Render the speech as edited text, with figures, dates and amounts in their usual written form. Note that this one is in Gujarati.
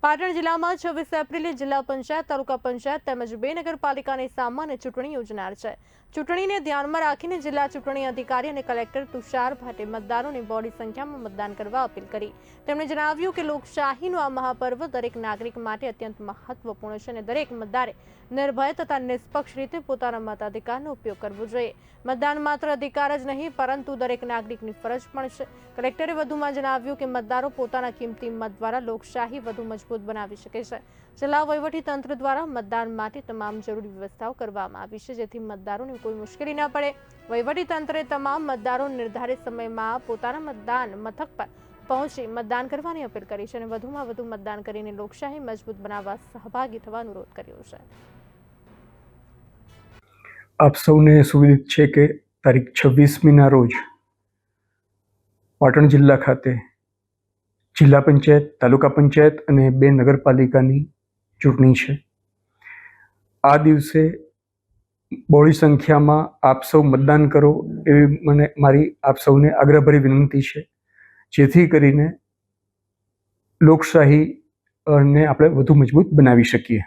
પાટણ જિલ્લામાં 26 એપ્રિલે જિલ્લા પંચાયત, તાલુકા પંચાયત તેમજ 2 નગરપાલિકાની સામાન્ય ચૂંટણી યોજાનાર છે। ચૂંટણીને ધ્યાનમાં રાખીને જિલ્લા ચૂંટણી અધિકારી અને કલેક્ટર તુષાર ભાટે મતદારોને બહોળી સંખ્યામાં મતદાન કરવા અપીલ કરી। તેમણે જણાવ્યું કે લોકશાહીનું આ મહાપર્વ દરેક નાગરિક માટે અત્યંત મહત્વપૂર્ણ છે અને દરેક મતદારે નિર્ભય તથા નિષ્પક્ષ રીતે પોતાના મતાધિકારનો ઉપયોગ કરવો જોઈએ। મતદાન માત્ર અધિકાર જ નહીં પરંતુ દરેક નાગરિકની ફરજ પણ છે। કલેક્ટરે વધુમાં જણાવ્યું કે મતદારો પોતાના કિંમતી મત દ્વારા લોકશાહી વધુ મજબૂત બનાવી શકે છે। જિલ્લા વહીવટી તંત્ર દ્વારા મતદાન માટે તમામ જરૂરી વ્યવસ્થાઓ કરવામાં આવી છે, જેથી મતદારોને કોઈ મુશ્કેલી ન પડે। વહીવટી તંત્રે તમામ મતદારો નિર્ધારિત સમયમાં પોતાના મતદાન મથક પર પહોંચી મતદાન કરવાની અપીલ કરી છે અને વધુમાં વધુ મતદાન કરીને લોકશાહી મજબૂત બનાવવા સહભાગી થવા અનુરોધ કર્યો છે। આપ સૌને સુવિદિત છે કે તારીખ 26મીના રોજ પાટણ જિલ્લા ખાતે જિલ્લા પંચાયત, તાલુકા પંચાયત અને 2 નગરપાલિકાની ચૂંટણી છે। આ દિવસે બહોળી સંખ્યામાં આપ સૌ મતદાન કરો એવી મારી આપ સૌને આગ્રહભરી વિનંતી છે, જેથી કરીને લોકશાહીને આપણે વધુ મજબૂત બનાવી શકીએ।